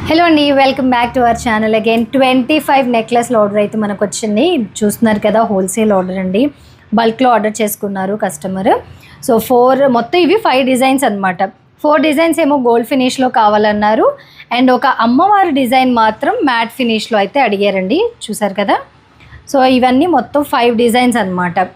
Hello అండి, welcome back to our channel again. 25 నెక్లెస్ల order అయితే మనకు వచ్చింది. చూస్తున్నారు కదా, హోల్సేల్ ఆర్డర్ అండి. బల్క్లో ఆర్డర్ చేసుకున్నారు కస్టమర్. సో మొత్తం ఇవి 5 డిజైన్స్ అనమాట. 4 డిజైన్స్ ఏమో గోల్డ్ ఫినిష్లో కావాలన్నారు, అండ్ ఒక అమ్మవారి డిజైన్ మాత్రం మ్యాట్ ఫినిష్లో అయితే అడిగారండి. చూసారు కదా, సో ఇవన్నీ మొత్తం 5 డిజైన్స్ అనమాట.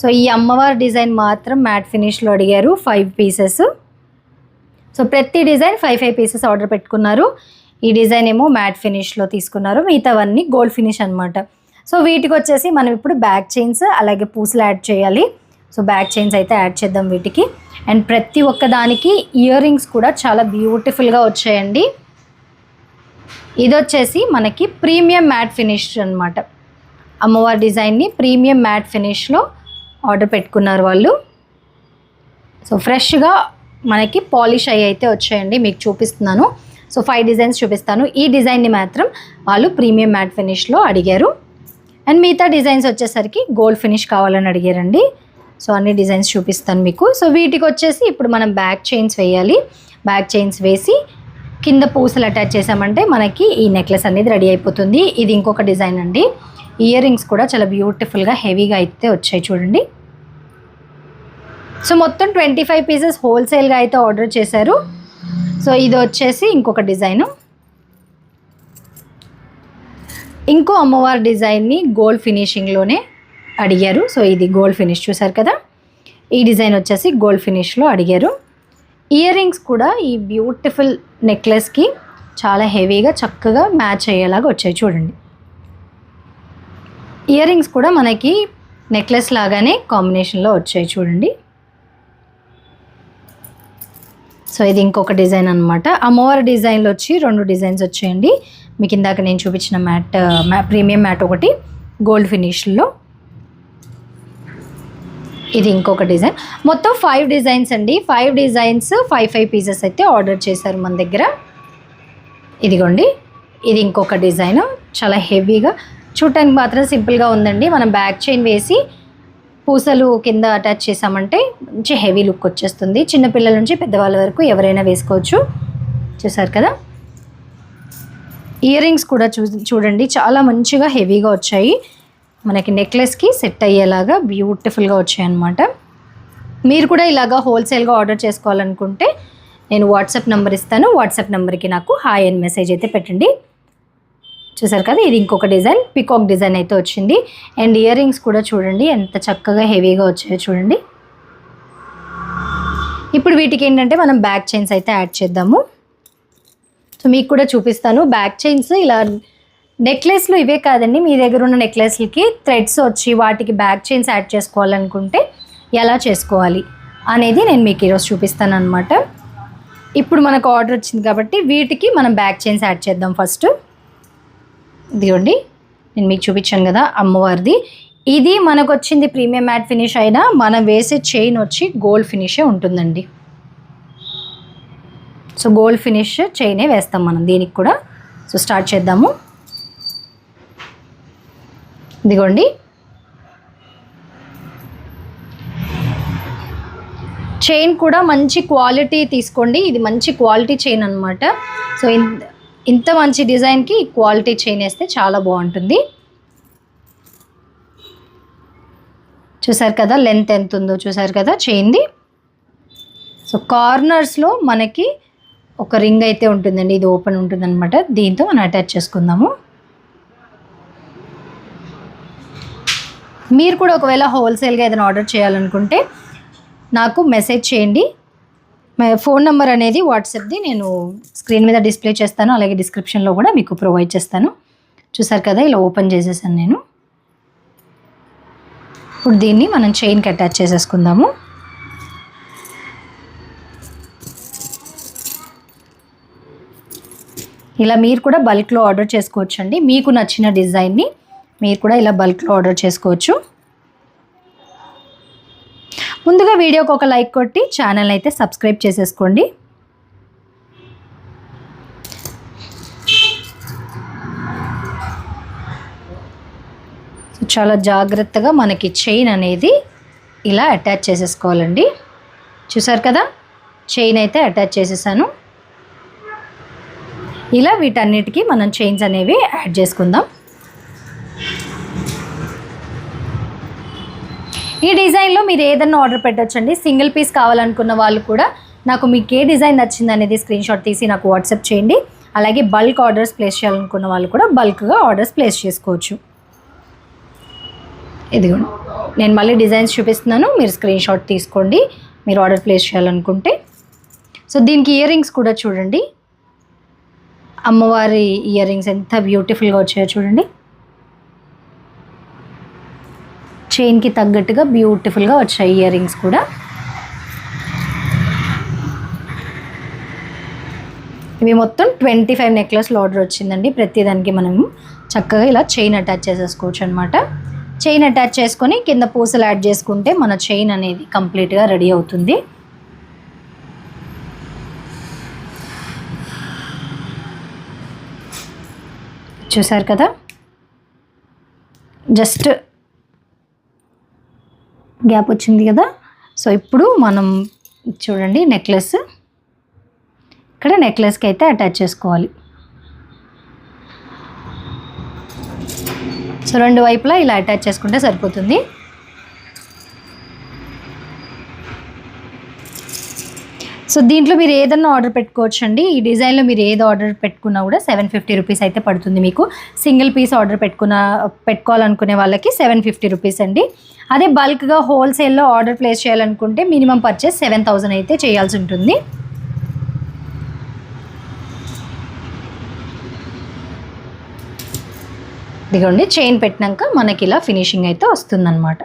సో ఈ అమ్మవారి డిజైన్ మాత్రం మ్యాట్ ఫినిష్లో అడిగారు, 5 పీసెస్. సో ప్రతి డిజైన్ 5 పీసెస్ ఆర్డర్ పెట్టుకున్నారు. ఈ డిజైన్ ఏమో మ్యాట్ ఫినిష్లో తీసుకున్నారు, మిగతావన్నీ గోల్డ్ ఫినిష్ అనమాట. సో వీటికి వచ్చేసి మనం ఇప్పుడు బ్యాక్ చైన్స్ అలాగే పూసలు యాడ్ చేయాలి. సో బ్యాక్ చైన్స్ అయితే యాడ్ చేద్దాం వీటికి. అండ్ ప్రతి ఒక్క దానికి ఇయర్ రింగ్స్ కూడా చాలా బ్యూటిఫుల్గా వచ్చాయండి. ఇది వచ్చేసి మనకి ప్రీమియం మ్యాట్ ఫినిష్ అనమాట. అమ్మవారి డిజైన్ని ప్రీమియం మ్యాట్ ఫినిష్లో ఆర్డర్ పెట్టుకున్నారు వాళ్ళు. సో ఫ్రెష్గా మనకి పాలిష్ అయ్యి అయితే వచ్చాయండి, మీకు చూపిస్తున్నాను. సో 5 డిజైన్స్ చూపిస్తాను. ఈ డిజైన్ని మాత్రం వాళ్ళు ప్రీమియం మ్యాట్ ఫినిష్లో అడిగారు. అండ్ మిగతా డిజైన్స్ వచ్చేసరికి గోల్డ్ ఫినిష్ కావాలని అడిగారండి. సో అన్ని డిజైన్స్ చూపిస్తాను మీకు. సో వీటికి వచ్చేసి ఇప్పుడు మనం బ్యాక్ చైన్స్ వేయాలి. బ్యాక్ చైన్స్ వేసి కింద పూసలు అటాచ్ చేసామంటే మనకి ఈ నెక్లెస్ అనేది రెడీ అయిపోతుంది. ఇది ఇంకొక డిజైన్ అండి. ఇయర్ రింగ్స్ కూడా చాలా బ్యూటిఫుల్గా హెవీగా అయితే వచ్చాయి చూడండి. సో మొత్తం 25 పీసెస్ హోల్సేల్గా అయితే ఆర్డర్ చేశారు. సో ఇది వచ్చేసి ఇంకొక డిజైను. ఇంకో అమ్మవారి డిజైన్ని గోల్డ్ ఫినిషింగ్లోనే అడిగారు. సో ఇది గోల్డ్ ఫినిష్ చూసారు కదా, ఈ డిజైన్ వచ్చేసి గోల్డ్ ఫినిష్లో అడిగారు. ఇయర్ రింగ్స్ కూడా ఈ బ్యూటిఫుల్ నెక్లెస్కి చాలా హెవీగా చక్కగా మ్యాచ్ అయ్యేలాగా వచ్చాయి చూడండి. ఇయర్ రింగ్స్ కూడా మనకి నెక్లెస్ లాగానే కాంబినేషన్లో వచ్చాయి చూడండి. సో ఇది ఇంకొక డిజైన్ అనమాట. అమ్మవారి డిజైన్లో వచ్చి 2 డిజైన్స్ వచ్చాయండి. మీకు ఇందాక నేను చూపించిన ప్రీమియం మ్యాట్ ఒకటి గోల్డ్ ఫినిష్లో, ఇది ఇంకొక డిజైన్. మొత్తం 5 డిజైన్స్ అండి. 5 డిజైన్స్ 5 పీసెస్ అయితే ఆర్డర్ చేశారు మన దగ్గర. ఇదిగోండి, ఇది ఇంకొక డిజైన్. చాలా హెవీగా, చూడటానికి మాత్రం సింపుల్గా ఉందండి. మనం బ్యాక్ చైన్ వేసి పూసలు కింద అటాచ్ చేసామంటే మంచి హెవీ లుక్ వచ్చేస్తుంది. చిన్నపిల్లల నుంచి పెద్దవాళ్ళ వరకు ఎవరైనా వేసుకోవచ్చు. చూసారు కదా, ఇయర్ రింగ్స్ కూడా చూడండి చాలా మంచిగా హెవీగా వచ్చాయి. మనకి నెక్లెస్కి సెట్ అయ్యేలాగా బ్యూటిఫుల్గా వచ్చాయి అన్నమాట. మీరు కూడా ఇలాగా హోల్సేల్గా ఆర్డర్ చేసుకోవాలనుకుంటే నేను వాట్సాప్ నెంబర్ ఇస్తాను. వాట్సాప్ నెంబర్కి నాకు హాయ్ అని మెసేజ్ అయితే పెట్టండి. చూసారు కదా, ఇది ఇంకొక డిజైన్, పికాక్ డిజైన్ అయితే వచ్చింది. అండ్ ఇయర్ రింగ్స్ కూడా చూడండి ఎంత చక్కగా హెవీగా వచ్చాయో చూడండి. ఇప్పుడు వీటికి ఏంటంటే మనం బ్యాక్ చైన్స్ అయితే యాడ్ చేద్దాము. సో మీకు కూడా చూపిస్తాను. బ్యాక్ చైన్స్ ఇలా నెక్లెస్లు ఇవే కాదండి, మీ దగ్గర ఉన్న నెక్లెస్లకి థ్రెడ్స్ వచ్చి వాటికి బ్యాక్ చైన్స్ యాడ్ చేసుకోవాలనుకుంటే ఎలా చేసుకోవాలి అనేది నేను మీకు ఈరోజు చూపిస్తాను అనమాట. ఇప్పుడు మనకు ఆర్డర్ వచ్చింది కాబట్టి వీటికి మనం బ్యాక్ చైన్స్ యాడ్ చేద్దాం ఫస్ట్. ఇదిగోండి, నేను మీకు చూపించాను కదా అమ్మవారిది. ఇది మనకు వచ్చింది ప్రీమియం మ్యాట్ ఫినిష్ అయినా మనం వేసే చైన్ వచ్చి గోల్డ్ ఫినిషే ఉంటుందండి. సో గోల్డ్ ఫినిష్ చైనే వేస్తాం మనం దీనికి కూడా. సో స్టార్ట్ చేద్దాము. ఇదిగోండి, చైన్ కూడా మంచి క్వాలిటీ తీసుకోండి. ఇది మంచి క్వాలిటీ చైన్ అనమాట. సో ఇంత మంచి డిజైన్కి క్వాలిటీ చైన్ వేస్తే చాలా బాగుంటుంది. చూసారు కదా లెంత్ ఎంత ఉందో, చూసారు కదా చైన్ది. సో కార్నర్స్లో మనకి ఒక రింగ్ అయితే ఉంటుందండి, ఇది ఓపెన్ ఉంటుంది అనమాట. దీంతో మనం అటాచ్ చేసుకుందాము. మీరు కూడా ఒకవేళ హోల్సేల్గా ఏదైనా ఆర్డర్ చేయాలనుకుంటే నాకు మెసేజ్ చేయండి. ఫోన్ నెంబర్ అనేది వాట్సాప్ది నేను స్క్రీన్ మీద డిస్ప్లే చేస్తాను, అలాగే డిస్క్రిప్షన్లో కూడా మీకు ప్రొవైడ్ చేస్తాను. చూసారు కదా, ఇలా ఓపెన్ చేసేసాను నేను. ఇప్పుడు దీన్ని మనం చైన్కి అటాచ్ చేసేసుకుందాము. ఇలా మీరు కూడా బల్క్లో ఆర్డర్ చేసుకోవచ్చు అండి. మీకు నచ్చిన డిజైన్ని మీరు కూడా ఇలా బల్క్లో ఆర్డర్ చేసుకోవచ్చు. ముందుగా వీడియోకి ఒక లైక్ కొట్టి ఛానల్ అయితే సబ్స్క్రైబ్ చేసేసుకోండి. చాలా జాగ్రత్తగా మనకి చైన్ అనేది ఇలా అటాచ్ చేసేసుకోవాలండి. చూసారు కదా, చైన్ అయితే అటాచ్ చేసేసాను. ఇలా వీటన్నిటికీ మనం చైన్స్ అనేవి యాడ్ చేసుకుందాం. ఈ డిజైన్లో మీరు ఏదన్నా ఆర్డర్ పెట్టొచ్చండి. సింగిల్ పీస్ కావాలనుకున్న వాళ్ళు కూడా నాకు మీకు ఏ డిజైన్ నచ్చింది అనేది స్క్రీన్ షాట్ తీసి నాకు వాట్సాప్ చేయండి. అలాగే బల్క్ ఆర్డర్స్ ప్లేస్ చేయాలనుకున్న వాళ్ళు కూడా బల్క్గా ఆర్డర్స్ ప్లేస్ చేసుకోవచ్చు. ఇదిగోండి, నేను మళ్ళీ డిజైన్స్ చూపిస్తున్నాను, మీరు స్క్రీన్ షాట్ తీసుకోండి మీరు ఆర్డర్ ప్లేస్ చేయాలనుకుంటే. సో దీనికి ఇయర్ రింగ్స్ కూడా చూడండి, అమ్మవారి ఇయర్ రింగ్స్ ఎంత బ్యూటిఫుల్గా వచ్చాయో చూడండి. చైన్కి తగ్గట్టుగా బ్యూటిఫుల్గా వచ్చాయి ఇయర్ రింగ్స్ కూడా. ఇవి మొత్తం 25 నెక్లెస్లు ఆర్డర్ వచ్చిందండి. ప్రతిదానికి మనం చక్కగా ఇలా చైన్ అటాచ్ చేసేసుకోవచ్చు అనమాట. చైన్ అటాచ్ చేసుకొని కింద పూసలు యాడ్ చేసుకుంటే మన చైన్ అనేది కంప్లీట్గా రెడీ అవుతుంది. చూసారు కదా, జస్ట్ గ్యాప్ వచ్చింది కదా. సో ఇప్పుడు మనం చూడండి నెక్లెస్ ఇక్కడ నెక్లెస్కి అయితే అటాచ్ చేసుకోవాలి. సో రెండు వైపులా ఇలా అటాచ్ చేసుకుంటే సరిపోతుంది. సో దీంట్లో మీరు ఏదన్నా ఆర్డర్ పెట్టుకోవచ్చు అండి. ఈ డిజైన్లో మీరు ఏది ఆర్డర్ పెట్టుకున్నా కూడా 750 రూపీస్ అయితే పడుతుంది మీకు. సింగిల్ పీస్ ఆర్డర్ పెట్టుకోవాలనుకునే వాళ్ళకి 750 రూపీస్ అండి. అదే బల్క్గా హోల్సేల్లో ఆర్డర్ ప్లేస్ చేయాలనుకుంటే మినిమం పర్చేస్ 7000 అయితే చేయాల్సి ఉంటుంది. ఇదిగోండి, చైన్ పెట్టినాక మనకి ఇలా ఫినిషింగ్ అయితే వస్తుందన్నమాట.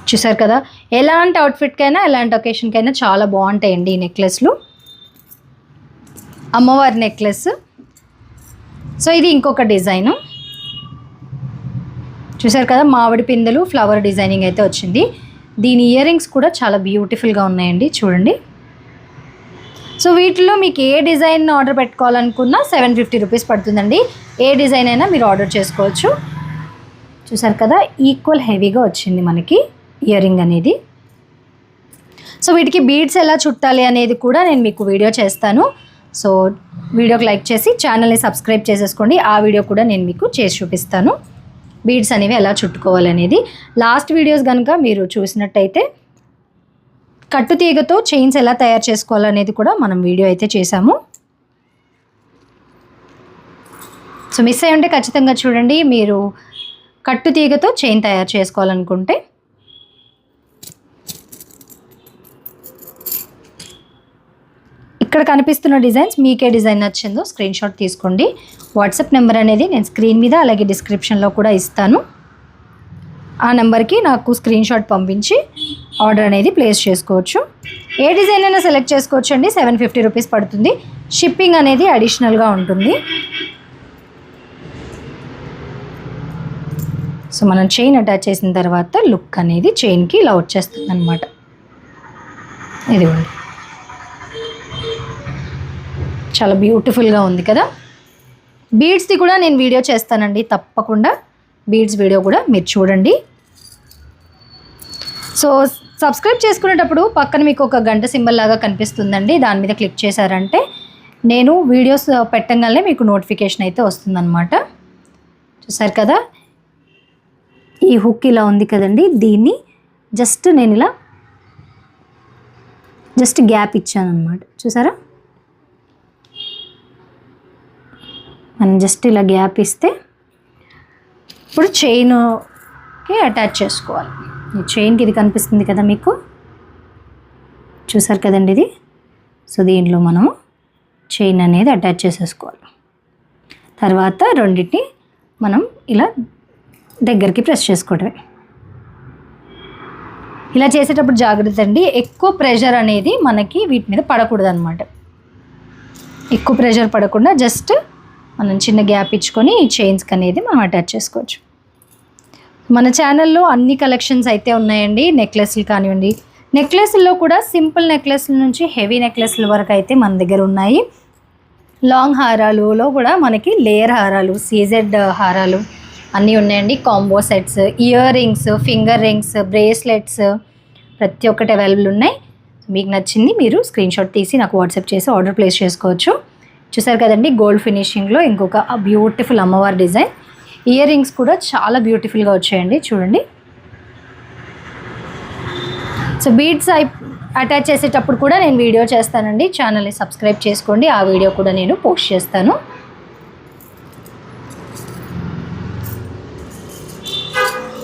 చూసారు కదా, ఎలాంటి అవుట్ఫిట్కైనా ఎలాంటి ఒకేషన్కైనా చాలా బాగుంటాయండి ఈ నెక్లెస్లు. అమ్మవారి నెక్లెస్. సో ఇది ఇంకొక డిజైను. చూసారు కదా, మామిడి పిందెలు ఫ్లవర్ డిజైనింగ్ అయితే వచ్చింది. దీని ఇయర్ రింగ్స్ కూడా చాలా బ్యూటిఫుల్గా ఉన్నాయండి చూడండి. సో వీటిలో మీకు ఏ డిజైన్ ఆర్డర్ పెట్టుకోవాలనుకున్నా 750 రూపీస్ పడుతుందండి. ఏ డిజైన్ అయినా మీరు ఆర్డర్ చేసుకోవచ్చు. చూసారు కదా, ఈక్వల్ హెవీగా వచ్చింది మనకి ఇయర్ రింగ్ అనేది. సో వీటికి బీడ్స్ ఎలా చుట్టాలి అనేది కూడా నేను మీకు వీడియో చేస్తాను. సో వీడియోకి లైక్ చేసి ఛానల్ని సబ్స్క్రైబ్ చేసేసుకోండి. ఆ వీడియో కూడా నేను మీకు చేసి చూపిస్తాను, బీడ్స్ అనేవి ఎలా చుట్టుకోవాలి అనేది. లాస్ట్ వీడియోస్ కనుక మీరు చూసినట్టయితే కట్టుతీగతో చైన్స్ ఎలా తయారు చేసుకోవాలనేది కూడా మనం వీడియో అయితే చేసాము. సో మిస్ అయ్యి ఉంటే ఖచ్చితంగా చూడండి. మీరు కట్టుతీగతో చైన్ తయారు చేసుకోవాలనుకుంటే. ఇక్కడ కనిపిస్తున్న డిజైన్స్ మీకే డిజైన్ నచ్చిందో స్క్రీన్ షాట్ తీసుకోండి. వాట్సాప్ నెంబర్ అనేది నేను స్క్రీన్ మీద అలాగే డిస్క్రిప్షన్లో కూడా ఇస్తాను. ఆ నెంబర్కి నాకు స్క్రీన్ షాట్ పంపించి ఆర్డర్ అనేది ప్లేస్ చేసుకోవచ్చు. ఏ డిజైన్ అయినా సెలెక్ట్ చేసుకోవచ్చు అండి. 750 రూపీస్ పడుతుంది. షిప్పింగ్ అనేది అడిషనల్గా ఉంటుంది. సో మనం చైన్ అటాచ్ చేసిన తర్వాత లుక్ అనేది చైన్కి ఇలా వచ్చేస్తుంది అనమాట. ఇదిగోండి, చాలా బ్యూటిఫుల్గా ఉంది కదా. బీడ్స్ది కూడా నేను వీడియో చేస్తానండి, తప్పకుండా బీడ్స్ వీడియో కూడా మీరు చూడండి. సో సబ్స్క్రైబ్ చేసుకునేటప్పుడు పక్కన మీకు ఒక గంట సింబల్ లాగా కనిపిస్తుందండి. దాని మీద క్లిక్ చేశారంటే నేను వీడియోస్ పెట్టగానే మీకు నోటిఫికేషన్ అయితే వస్తుందన్నమాట. చూసారు కదా, ఈ హుక్ ఇలా ఉంది కదండి. దీన్ని నేను ఇలా గ్యాప్ ఇచ్చాను అనమాట. చూసారా, మనం ఇలా గ్యాప్ ఇస్తే ఇప్పుడు చైన్కి అటాచ్ చేసుకోవాలి. ఈ చైన్కి ఇది కనిపిస్తుంది కదా మీకు, చూసారు కదండి ఇది. సో దీంట్లో మనము చైన్ అనేది అటాచ్ చేసేసుకోవాలి. తర్వాత రెండింటిని మనం ఇలా దగ్గరికి ప్రెస్ చేసుకోవడమే. ఇలా చేసేటప్పుడు జాగ్రత్త అండి, ఎక్కువ ప్రెషర్ అనేది మనకి వీటి మీద పడకూడదు అనమాట. ఎక్కువ ప్రెషర్ పడకుండా జస్ట్ మనం చిన్న గ్యాప్ ఇచ్చుకొని ఈ చైన్స్కి అనేది మనం అటాచ్ చేసుకోవచ్చు. మన ఛానల్లో అన్ని కలెక్షన్స్ అయితే ఉన్నాయండి. నెక్లెస్లు కానివ్వండి, నెక్లెస్ల్లో కూడా సింపుల్ నెక్లెస్ల నుంచి హెవీ నెక్లెస్ల వరకు అయితే మన దగ్గర ఉన్నాయి. లాంగ్ హారాలులో కూడా మనకి లేయర్ హారాలు, సీజెడ్ హారాలు అన్నీ ఉన్నాయండి. Combo sets, ear rings, finger rings, bracelets ప్రతి ఒక్కటి అవైలబుల్ ఉన్నాయి. మీకు నచ్చింది మీరు స్క్రీన్ షాట్ తీసి నాకు వాట్సాప్ చేసి ఆర్డర్ ప్లేస్ చేసుకోవచ్చు. చూసారు కదండి, గోల్డ్ ఫినిషింగ్లో ఇంకొక బ్యూటిఫుల్ అమ్మవారి డిజైన్. ఇయర్ రింగ్స్ కూడా చాలా బ్యూటిఫుల్గా వచ్చాయండి చూడండి. సో బీడ్స్ అటాచ్ చేసేటప్పుడు కూడా నేను వీడియో చేస్తానండి. ఛానల్ని సబ్స్క్రైబ్ చేసుకోండి, ఆ వీడియో కూడా నేను పోస్ట్ చేస్తాను.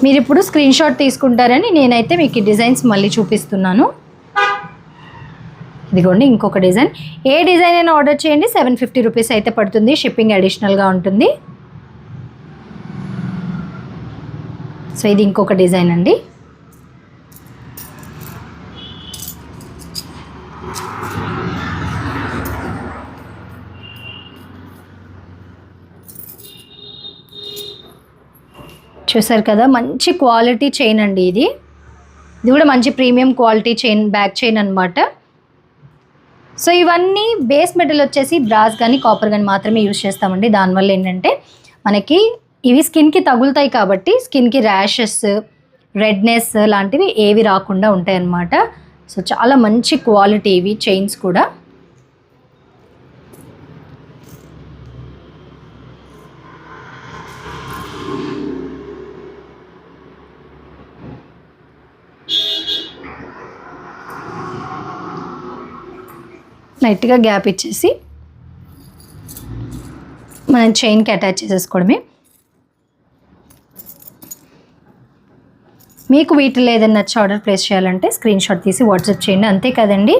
మీరు ఇప్పుడు స్క్రీన్ షాట్ తీసుకుంటారని నేనైతే మీకు ఈ డిజైన్స్ మళ్ళీ చూపిస్తున్నాను. ఇదిగోండి ఇంకొక డిజైన్. ఏ డిజైన్ అయినా ఆర్డర్ చేయండి, 750 రూపీస్ అయితే పడుతుంది. షిప్పింగ్ అడిషనల్గా ఉంటుంది. సో ఇది ఇంకొక డిజైన్ అండి. చూసారు కదా, మంచి క్వాలిటీ చైన్ అండి ఇది కూడా మంచి premium quality chain, back chain అనమాట. సో ఇవన్నీ బేస్ మెటల్ వచ్చేసి బ్రాస్ కానీ కాపర్ కానీ మాత్రమే యూజ్ చేస్తామండి. దానివల్ల ఏంటంటే మనకి ఇవి స్కిన్కి తగులుతాయి కాబట్టి స్కిన్కి ర్యాషెస్, రెడ్నెస్ లాంటివి ఏవి రాకుండా ఉంటాయి అన్నమాట. సో చాలా మంచి క్వాలిటీ ఇవి చైన్స్ కూడా. లైట్గా గ్యాప్ ఇచ్చేసి మనం చైన్కి అటాచ్ చేసేసుకోవడమే. మీకు వీటిలో ఏదైనా నచ్చి ఆర్డర్ ప్లేస్ చేయాలంటే స్క్రీన్ షాట్ తీసి వాట్సాప్ చేయండి. అంతే కదండి,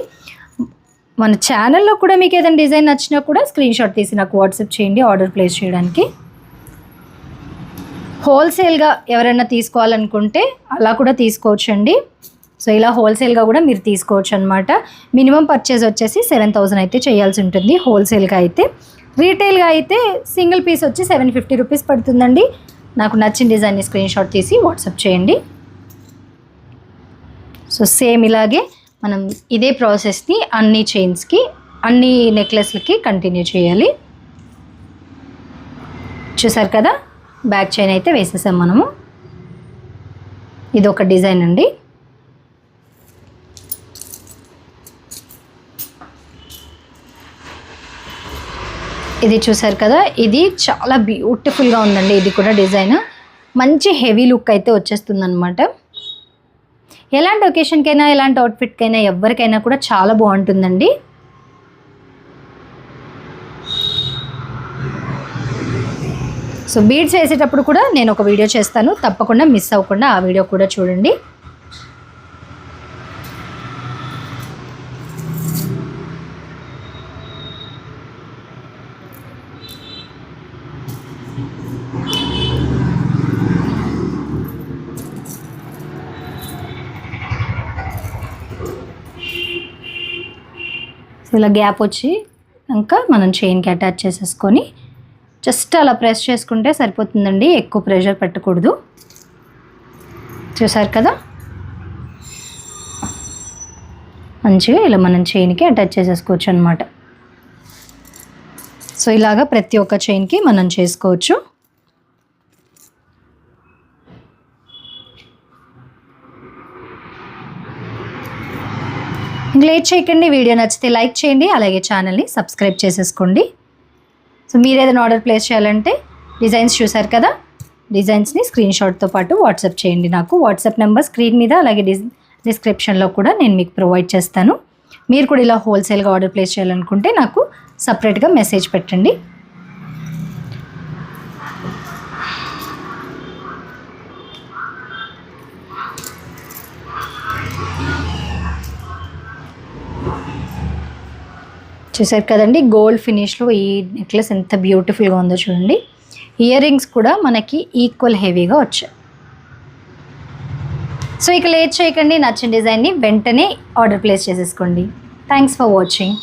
మన ఛానల్లో కూడా మీకు ఏదైనా డిజైన్ నచ్చినా కూడా స్క్రీన్ షాట్ తీసి నాకు వాట్సాప్ చేయండి ఆర్డర్ ప్లేస్ చేయడానికి. హోల్సేల్గా ఎవరైనా తీసుకోవాలనుకుంటే అలా కూడా తీసుకోవచ్చండి. సో ఇలా హోల్సేల్గా కూడా మీరు తీసుకోవచ్చు అనమాట. మినిమం పర్చేజ్ వచ్చేసి 7000 అయితే చేయాల్సి ఉంటుంది హోల్సేల్గా అయితే. రీటైల్గా అయితే సింగిల్ పీస్ వచ్చి 750 రూపీస్ పడుతుందండి. నాకు నచ్చిన డిజైన్ని స్క్రీన్ షాట్ తీసి వాట్సాప్ చేయండి. సో సేమ్ ఇలాగే మనం ఇదే ప్రాసెస్ని అన్ని చైన్స్కి, అన్ని నెక్లెస్లకి కంటిన్యూ చేయాలి. చూసారు కదా, బ్యాక్ చైన్ అయితే వేసేసాం మనము. ఇది ఒక డిజైన్ అండి. ఇది చూసారు కదా, ఇది చాలా బ్యూటిఫుల్గా ఉందండి. ఇది కూడా డిజైన్ మంచి హెవీ లుక్ అయితే వచ్చేస్తుంది అనమాట. ఎలాంటి ఒకేషన్కైనా, ఎలాంటి అవుట్ఫిట్కైనా, ఎవరికైనా కూడా చాలా బాగుంటుందండి. సో బీడ్స్ వేసేటప్పుడు కూడా నేను ఒక వీడియో చేస్తాను, తప్పకుండా మిస్ అవ్వకుండా ఆ వీడియో కూడా చూడండి. సో ఇలా గ్యాప్ వచ్చి ఇంకా మనం చైన్కి అటాచ్ చేసేసుకొని జస్ట్ అలా ప్రెస్ చేసుకుంటే సరిపోతుందండి, ఎక్కువ ప్రెషర్ పెట్టకూడదు. చూసారు కదా, మంచిగా ఇలా మనం చైన్కి అటాచ్ చేసేసుకోవచ్చు అనమాట. సో ఇలాగా ప్రతి ఒక్క చైన్కి మనం చేసుకోవచ్చు. లేట్ చేయకండి, వీడియో నచ్చితే లైక్ చేయండి, అలాగే ఛానల్ని సబ్స్క్రైబ్ చేసేసుకోండి. సో మీరు ఏదైనా ఆర్డర్ ప్లేస్ చేయాలంటే డిజైన్స్ చూసారు కదా, డిజైన్స్ని స్క్రీన్ షాట్తో పాటు వాట్సాప్ చేయండి. నాకు వాట్సాప్ నెంబర్ స్క్రీన్ మీద అలాగే డిస్క్రిప్షన్లో కూడా నేను మీకు ప్రొవైడ్ చేస్తాను. మీరు కూడా ఇలా హోల్సేల్గా ఆర్డర్ ప్లేస్ చేయాలనుకుంటే నాకు సపరేట్గా మెసేజ్ పెట్టండి. చూసారు కదండి, గోల్డ్ ఫినిష్లో ఈ నెక్లెస్ ఎంత బ్యూటిఫుల్గా ఉందో చూడండి. ఇయర్ రింగ్స్ కూడా మనకి ఈక్వల్ హెవీగా వచ్చాయి. సో ఇక లేట్ చేయకండి, నచ్చిన డిజైన్ని వెంటనే ఆర్డర్ ప్లేస్ చేసేసుకోండి. Thanks for watching.